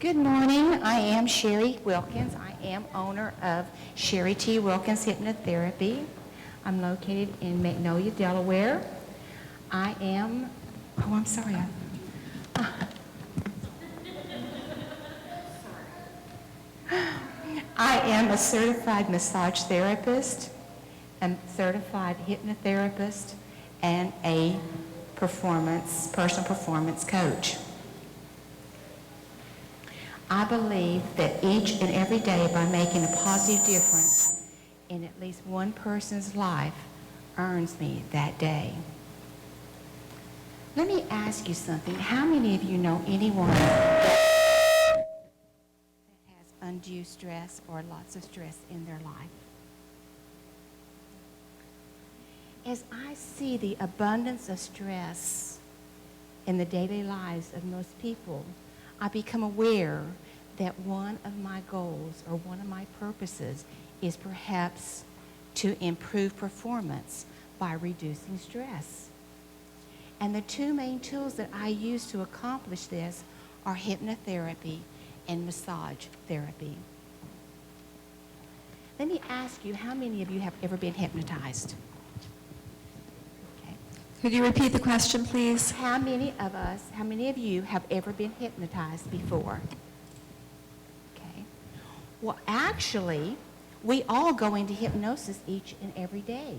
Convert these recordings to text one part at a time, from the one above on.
Good morning. I am Sherry Wilkins. I am owner of Sherry T. Wilkins Hypnotherapy. I'm located in Magnolia, Delaware. I am, I'm sorry. I am a certified massage therapist, a certified hypnotherapist, and a personal performance coach. I believe that each and every day, by making a positive difference in at least one person's life, earns me that day. Let me ask you something. How many of you know anyone that has undue stress or lots of stress in their life? As I see the abundance of stress in the daily lives of most people, I become aware that one of my goals or one of my purposes is perhaps to improve performance by reducing stress. And the two main tools that I use to accomplish this are hypnotherapy and massage therapy. Let me ask you, how many of you have ever been hypnotized? Could you repeat the question, please? How many of you have ever been hypnotized before? Okay. Well, actually, we all go into hypnosis each and every day.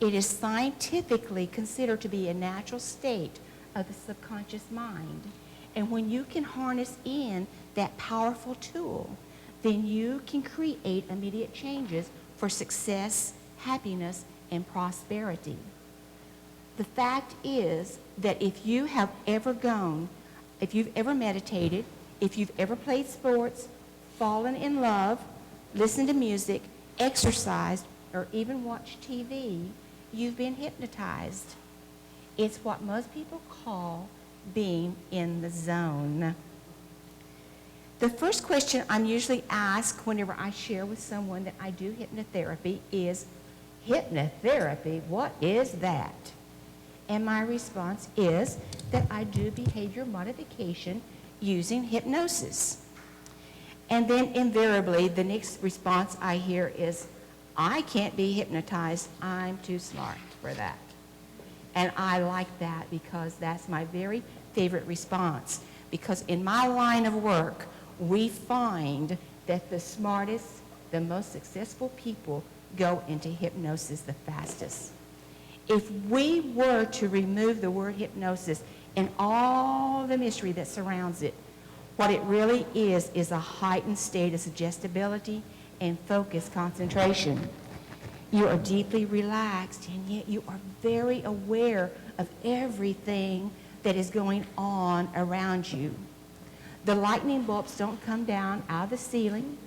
It is scientifically considered to be a natural state of the subconscious mind. And when you can harness in that powerful tool, then you can create immediate changes for success, happiness, and prosperity. The fact is that if you have ever if you've ever meditated, if you've ever played sports, fallen in love, listened to music, exercised, or even watched TV, you've been hypnotized. It's what most people call being in the zone. The first question I'm usually asked whenever I share with someone that I do hypnotherapy is, hypnotherapy, what is that? And my response is that I do behavior modification using hypnosis. And then invariably, the next response I hear is, I can't be hypnotized. I'm too smart for that. And I like that because that's my very favorite response. Because in my line of work, we find that the smartest, the most successful people go into hypnosis the fastest. If we were to remove the word hypnosis and all the mystery that surrounds it, what it really is a heightened state of suggestibility and focused concentration. You are deeply relaxed, and yet you are very aware of everything that is going on around you. The lightning bolts don't come down out of the ceiling,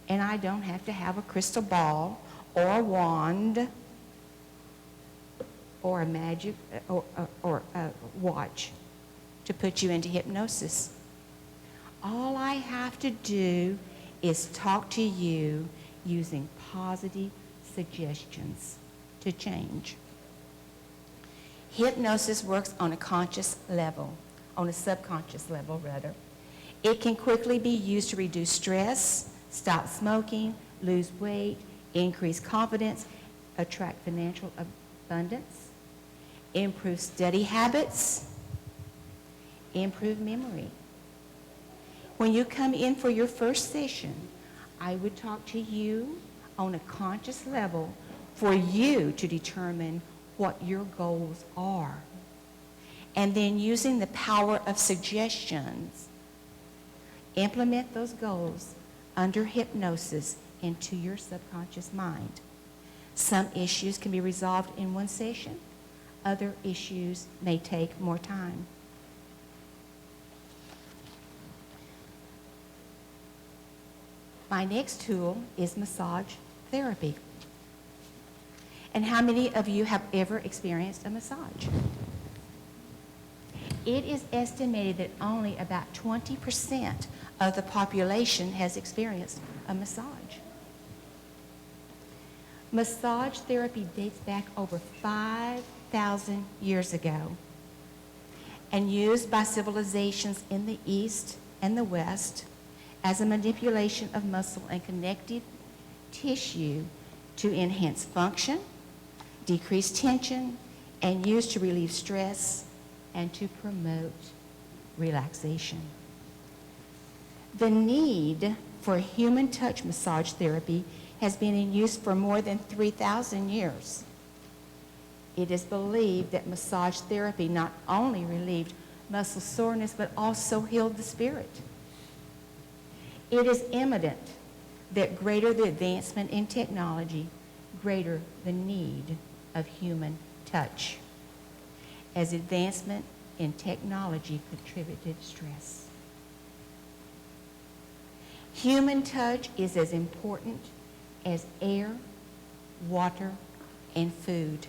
and I don't have to have a crystal ball or a wand or a magic or a watch to put you into hypnosis. All I have to do is talk to you using positive suggestions to change. Hypnosis works on a conscious level, on a subconscious level rather. It can quickly be used to reduce stress, stop smoking, lose weight, increase confidence, attract financial abundance, improve study habits, improve memory. When you come in for your first session, I would talk to you on a conscious level for you to determine what your goals are. And then using the power of suggestions, implement those goals under hypnosis into your subconscious mind. Some issues can be resolved in one session. Other issues may take more time. My next tool is massage therapy. And how many of you have ever experienced a massage? It is estimated that only about 20% of the population has experienced a massage. Massage therapy dates back over 5,000 years ago and used by civilizations in the East and the West as a manipulation of muscle and connective tissue to enhance function, decrease tension, and used to relieve stress and to promote relaxation. The need for human touch massage therapy has been in use for more than 3,000 years. It is believed that massage therapy not only relieved muscle soreness, but also healed the spirit. It is evident that greater the advancement in technology, greater the need of human touch, as advancement in technology contributed to stress. Human touch is as important as air, water, and food.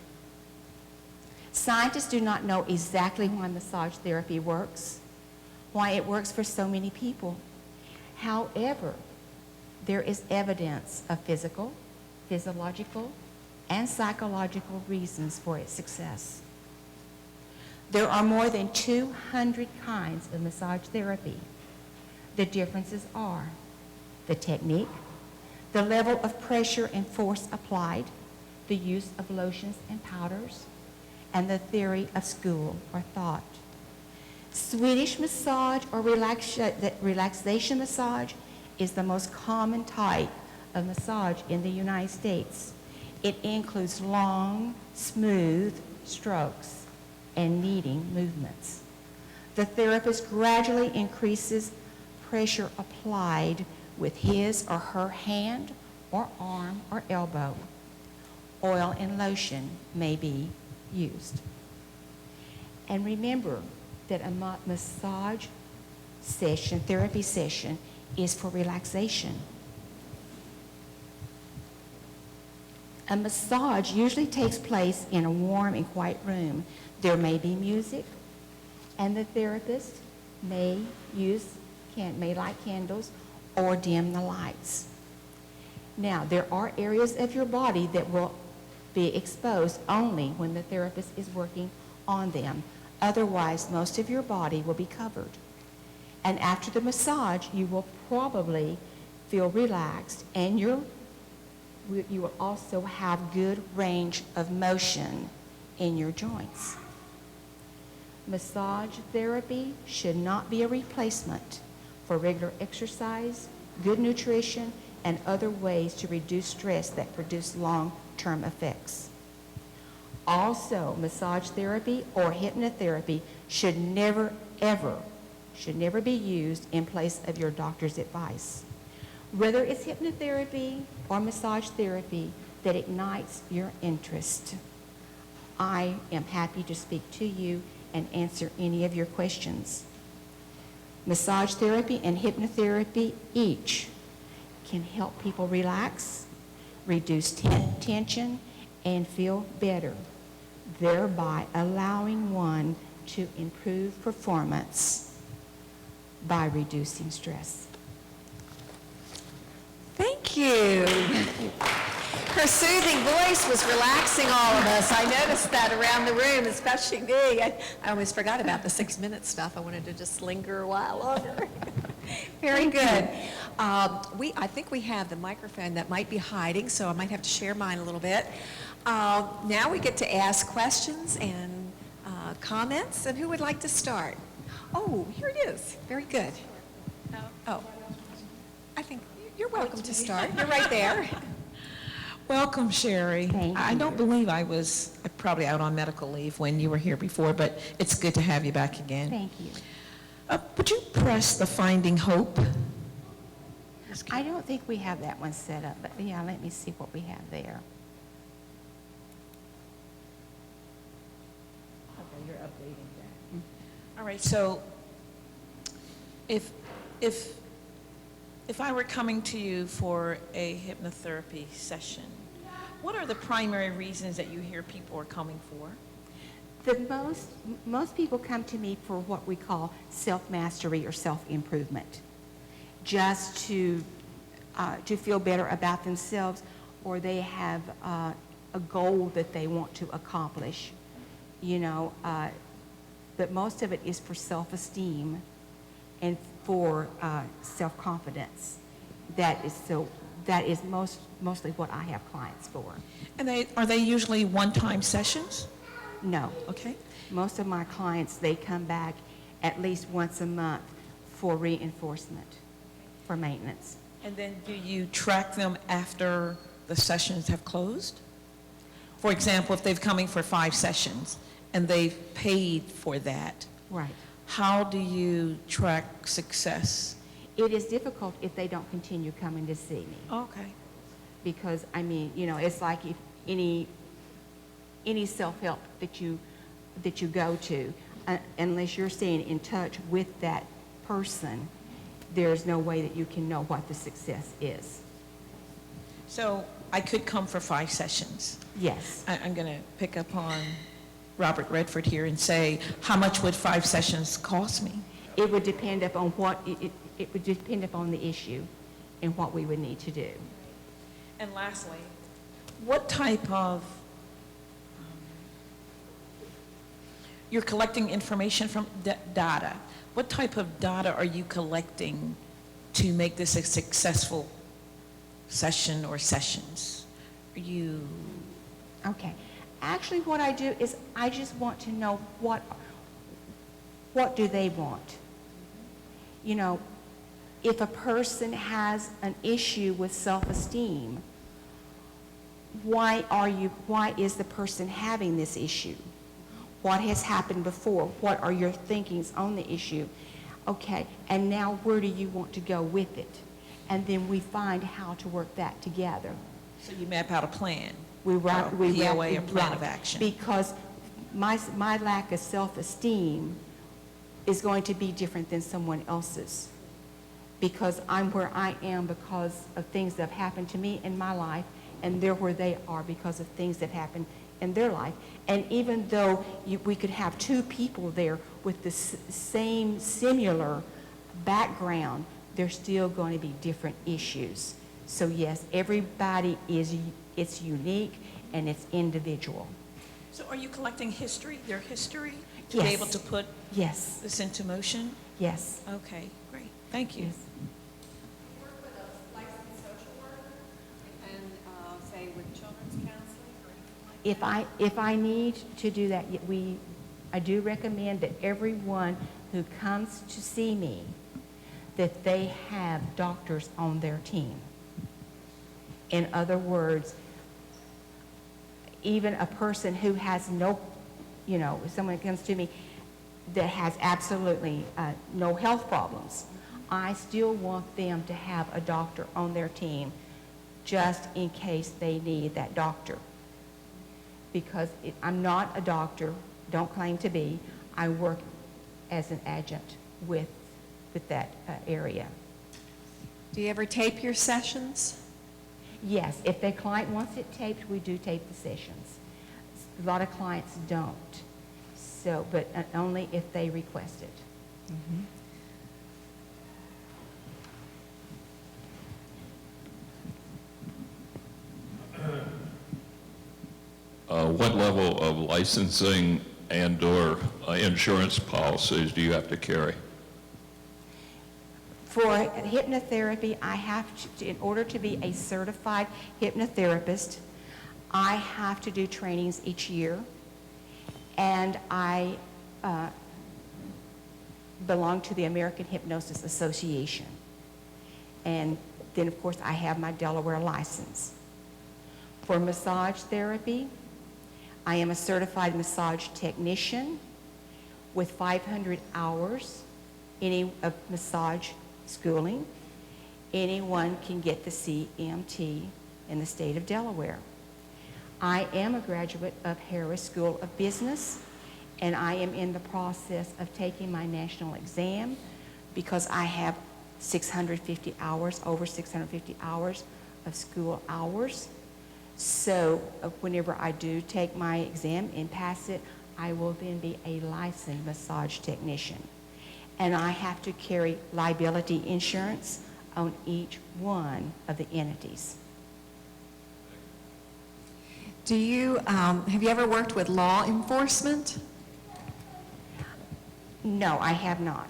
Scientists do not know exactly why massage therapy works, why it works for so many people. However, there is evidence of physical, physiological, and psychological reasons for its success. There are more than 200 kinds of massage therapy. The differences are the technique, the level of pressure and force applied, the use of lotions and powders, and the theory of school or thought. Swedish massage or relaxation massage is the most common type of massage in the United States. It includes long, smooth strokes and kneading movements. The therapist gradually increases pressure applied with his or her hand or arm or elbow. Oil and lotion may be used. And remember that a massage session, therapy session, is for relaxation. A massage usually takes place in a warm and quiet room. There may be music, and the therapist may light candles or dim the lights. Now, there are areas of your body that will be exposed only when the therapist is working on them. Otherwise, most of your body will be covered. And after the massage, you will probably feel relaxed, and you will also have good range of motion in your joints. Massage therapy should not be a replacement for regular exercise, good nutrition, and other ways to reduce stress that produce long-term effects. Also, massage therapy or hypnotherapy should never be used in place of your doctor's advice. Whether it's hypnotherapy or massage therapy that ignites your interest, I am happy to speak to you and answer any of your questions. Massage therapy and hypnotherapy each can help people relax, reduce tension, and feel better, thereby allowing one to improve performance by reducing stress. Thank you. Her soothing voice was relaxing all of us. I noticed that around the room, especially me. I almost forgot about the 6-minute stuff. I wanted to just linger a while longer. Very good. I think we have the microphone that might be hiding, so I might have to share mine a little bit. Now we get to ask questions and comments, and who would like to start? Oh, here it is. Very good. Oh, I think you're welcome to start. You're right there. Welcome, Sherry. Thank I you. don't believe I was probably out on medical leave when you were here before, but it's good to have you back again. Thank you. Would you press the Finding Hope? I don't think we have that one set up, but yeah, let me see what we have there. Okay, you're updating that. All right, so if I were coming to you for a hypnotherapy session, what are the primary reasons that you hear people are coming for? Most people come to me for what we call self-mastery or self-improvement, just to feel better about themselves, or they have a goal that they want to accomplish, but most of it is for self-esteem and for self-confidence. That is mostly what I have clients for. And are they usually one-time sessions? No. Okay. Most of my clients, they come back at least once a month for reinforcement, for maintenance. And then do you track them after the sessions have closed? For example, if they've coming for 5 sessions and they've paid for that, Right. how do you track success? It is difficult if they don't continue coming to see me. Okay. Because, I mean, it's like if any self-help that you go to, unless you're staying in touch with that person, there's no way that you can know what the success is. So I could come for 5 sessions. Yes. I'm going to pick up on Robert Redford here and say, how much would 5 sessions cost me? It would depend upon it would depend upon the issue and what we would need to do. And lastly, what type of, you're collecting information from data. What type of data are you collecting to make this a successful session or sessions? Are you... Okay. Actually, what I do is I just want to know what do they want. If a person has an issue with self-esteem, why is the person having this issue? What has happened before? What are your thinkings on the issue? Okay, and now where do you want to go with it? And then we find how to work that together. So you map out a plan? We POA or plan of action? Because my lack of self-esteem is going to be different than someone else's. Because I'm where I am because of things that have happened to me in my life, and they're where they are because of things that happened in their life. And even though we could have 2 people there with the same similar background, there's still going to be different issues. So yes, everybody it's unique and it's individual. So are you collecting history, their history, to Yes. be able to put Yes, this into motion? yes, Okay, great. Thank you. yes. Work with a licensed social worker and, say, with children's counseling or anything like that? If I need to do that, I do recommend that everyone who comes to see me, that they have doctors on their team. In other words, even a person who has no, if someone comes to me that has absolutely no health problems, I still want them to have a doctor on their team just in case they need that doctor. Because I'm not a doctor, don't claim to be. I work as an adjunct with that area. Do you ever tape your sessions? Yes, if the client wants it taped, we do tape the sessions. A lot of clients don't, but only if they request it. What level of licensing and/or insurance policies do you have to carry? For hypnotherapy, I have to, in order to be a certified hypnotherapist, I have to do trainings each year, and I belong to the American Hypnosis Association. And then, of course, I have my Delaware license. For massage therapy, I am a certified massage technician with 500 hours of massage schooling. Anyone can get the CMT in the state of Delaware. I am a graduate of Harris School of Business, and I am in the process of taking my national exam because I have 650 hours, over 650 hours of school hours. So whenever I do take my exam and pass it, I will then be a licensed massage technician. And I have to carry liability insurance on each one of the entities. Do you, have you ever worked with law enforcement? No, I have not.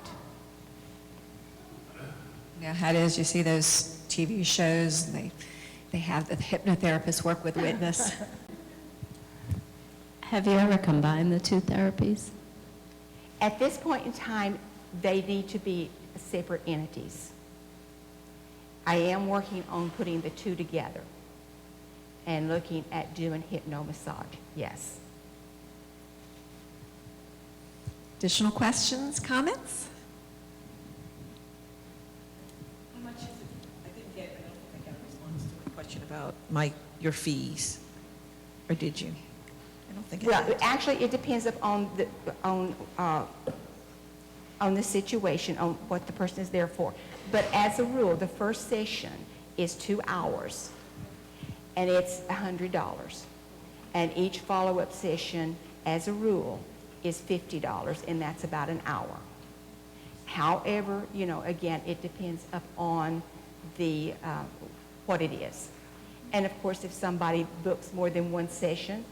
You know how it is, you see those TV shows, and they have the hypnotherapists work with witness. Have you ever combined the two therapies? At this point in time, they need to be separate entities. I am working on putting the two together and looking at doing hypnomassage, yes. Additional questions, comments? How much is it? I don't think I got a response to the question about your fees, or did you? I don't think I Well, did. actually, it depends upon on the situation, on what the person is there for. But as a rule, the first session is 2 hours, and it's $100. And each follow-up session, as a rule, is $50, and that's about an hour. However, you know, again, it depends upon the, what it is. And of course, if somebody books more than one session,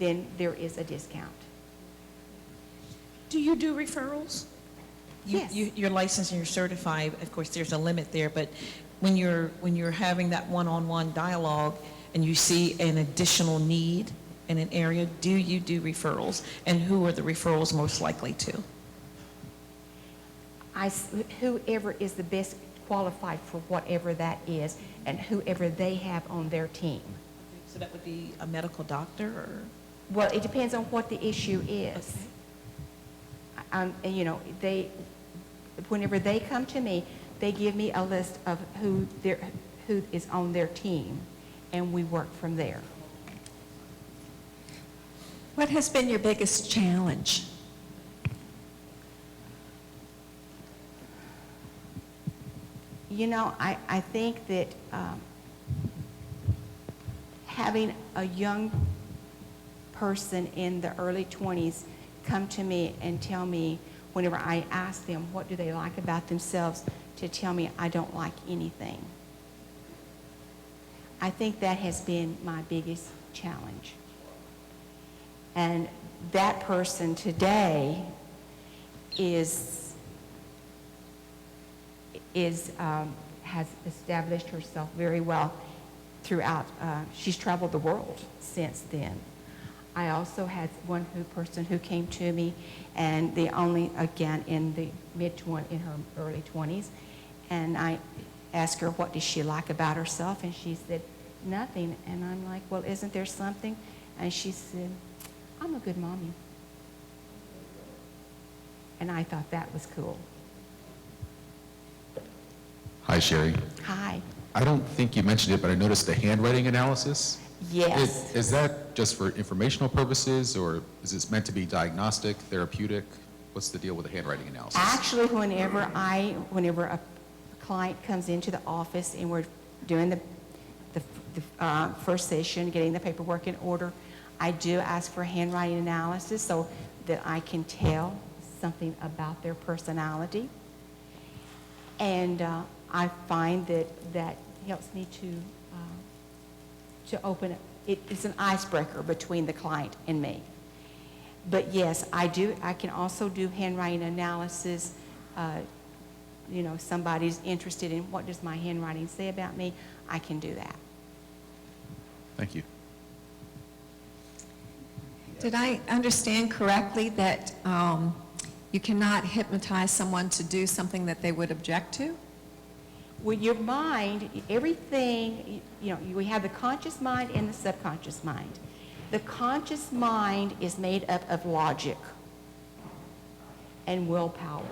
then there is a discount. Do you do referrals? Yes. You're licensed and you're certified, of course, there's a limit there, but when you're having that one-on-one dialogue and you see an additional need in an area, do you do referrals? And who are the referrals most likely to? Whoever is the best qualified for whatever that is, and whoever they have on their team. So that would be a medical doctor, or? Well, it depends on what the issue is. You know, whenever they come to me, they give me a list of who is on their team, and we work from there. What has been your biggest challenge? You know, I think that having a young person in the early 20s come to me and tell me, whenever I ask them what do they like about themselves, to tell me I don't like anything. I think that has been my biggest challenge. And that person today has established herself very well throughout. She's traveled the world since then. I also had one person who came to me, and again, in her early 20s, and I asked her what does she like about herself, and she said nothing. And I'm like, well, isn't there something? And she said, I'm a good mommy. And I thought that was cool. Hi, Sherry. Hi. I don't think you mentioned it, but I noticed the handwriting analysis. Yes. Is that just for informational purposes, or is this meant to be diagnostic, therapeutic? What's the deal with the handwriting analysis? Actually, whenever a client comes into the office and we're doing the first session, getting the paperwork in order, I do ask for handwriting analysis so that I can tell something about their personality. And I find that helps me to open it. It's an icebreaker between the client and me. But yes, I can also do handwriting analysis. You know, somebody's interested in what does my handwriting say about me, I can do that. Thank you. Did I understand correctly that you cannot hypnotize someone to do something that they would object to? With your mind, everything, you know, we have the conscious mind and the subconscious mind. The conscious mind is made up of logic and willpower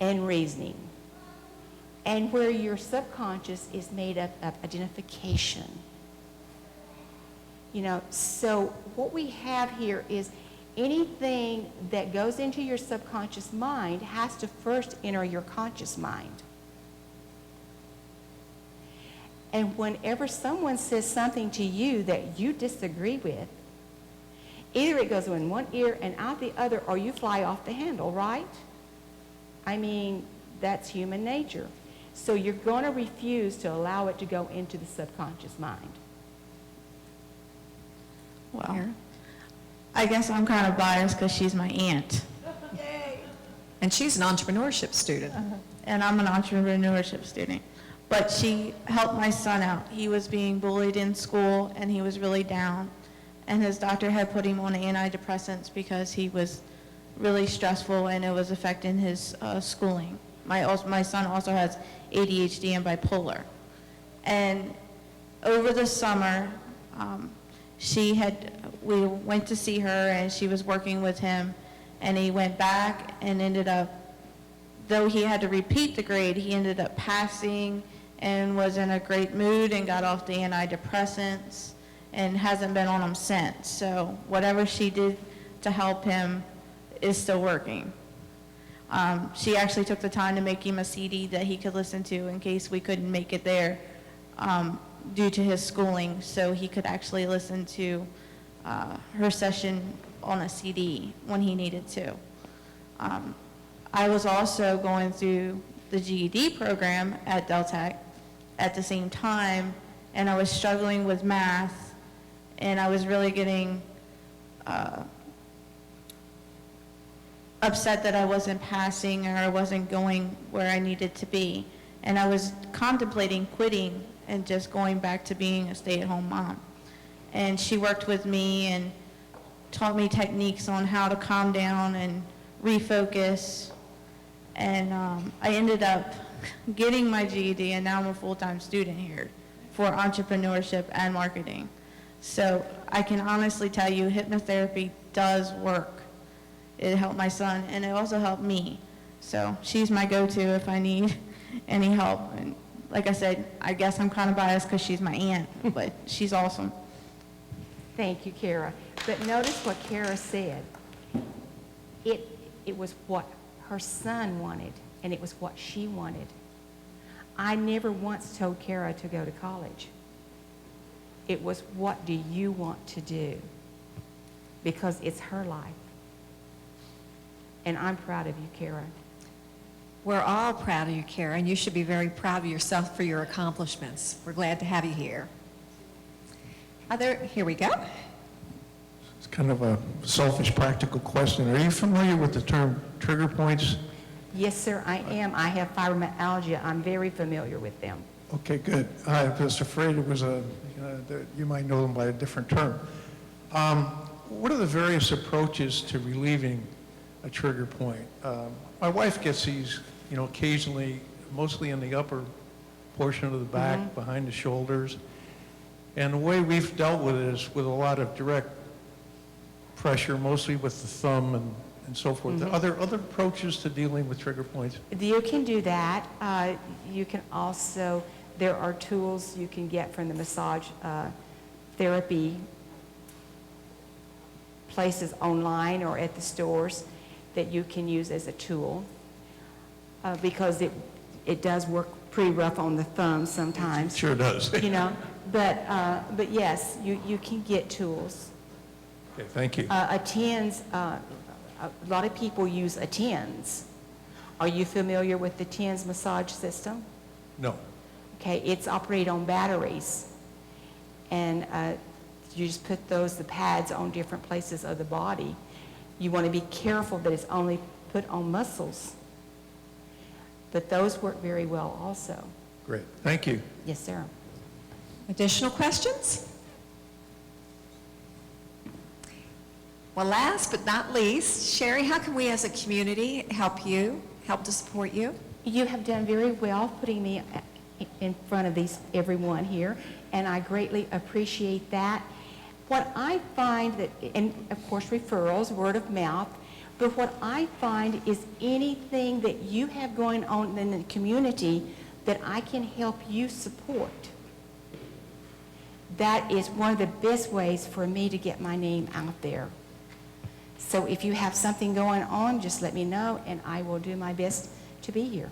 and reasoning. And where your subconscious is made up of identification. You know, so what we have here is anything that goes into your subconscious mind has to first enter your conscious mind. And whenever someone says something to you that you disagree with, either it goes in one ear and out the other, or you fly off the handle, right? I mean, that's human nature. So you're going to refuse to allow it to go into the subconscious mind. Well, I guess I'm kind of biased because she's my aunt. And she's an entrepreneurship student. And I'm an entrepreneurship student. But she helped my son out. He was being bullied in school, and he was really down. And his doctor had put him on antidepressants because he was really stressful, and it was affecting his schooling. My son also has ADHD and bipolar. And over the summer, we went to see her, and she was working with him, and he went back and ended up, though he had to repeat the grade, he ended up passing and was in a great mood and got off the antidepressants and hasn't been on them since. So whatever she did to help him is still working. She actually took the time to make him a CD that he could listen to in case we couldn't make it there due to his schooling, so he could actually listen to her session on a CD when he needed to. I was also going through the GED program at Deltech at the same time, and I was struggling with math, and I was really getting upset that I wasn't passing or I wasn't going where I needed to be. And I was contemplating quitting and just going back to being a stay-at-home mom. And she worked with me and taught me techniques on how to calm down and refocus. And I ended up getting my GED, and now I'm a full-time student here for entrepreneurship and marketing. So I can honestly tell you hypnotherapy does work. It helped my son, and it also helped me. So she's my go-to if I need any help. And like I said, I guess I'm kind of biased because she's my aunt, but she's awesome. Thank you, Kara. But notice what Kara said. It was what her son wanted, and it was what she wanted. I never once told Kara to go to college. It was, what do you want to do? Because it's her life. And I'm proud of you, Kara. We're all proud of you, Kara, and you should be very proud of yourself for your accomplishments. We're glad to have you here. Here we go. It's kind of a selfish, practical question. Are you familiar with the term trigger points? Yes, sir, I am. I have fibromyalgia. I'm very familiar with them. Okay, good. I was afraid it was you might know them by a different term. What are the various approaches to relieving a trigger point? My wife gets these, occasionally, mostly in the upper portion of the back, behind the shoulders. And the way we've dealt with it is with a lot of direct pressure, mostly with the thumb and so forth. Are there other approaches to dealing with trigger points? You can do that. You can also, there are tools you can get from the massage therapy places online or at the stores that you can use as a tool because it does work pretty rough on the thumb sometimes. Sure does. But yes, you can get tools. Okay, thank you. A TENS, a lot of people use a TENS. Are you familiar with the TENS massage system? No. Okay, it's operated on batteries. And you just put the pads on different places of the body. You want to be careful that it's only put on muscles. But those work very well also. Great, thank you. Yes, sir. Additional questions? Well, last but not least, Sherry, how can we as a community help to support you? You have done very well putting me in front of everyone here, and I greatly appreciate that. What I find that, and of course referrals, word of mouth, but what I find is anything that you have going on in the community that I can help you support. That is one of the best ways for me to get my name out there. So if you have something going on, just let me know, and I will do my best to be here.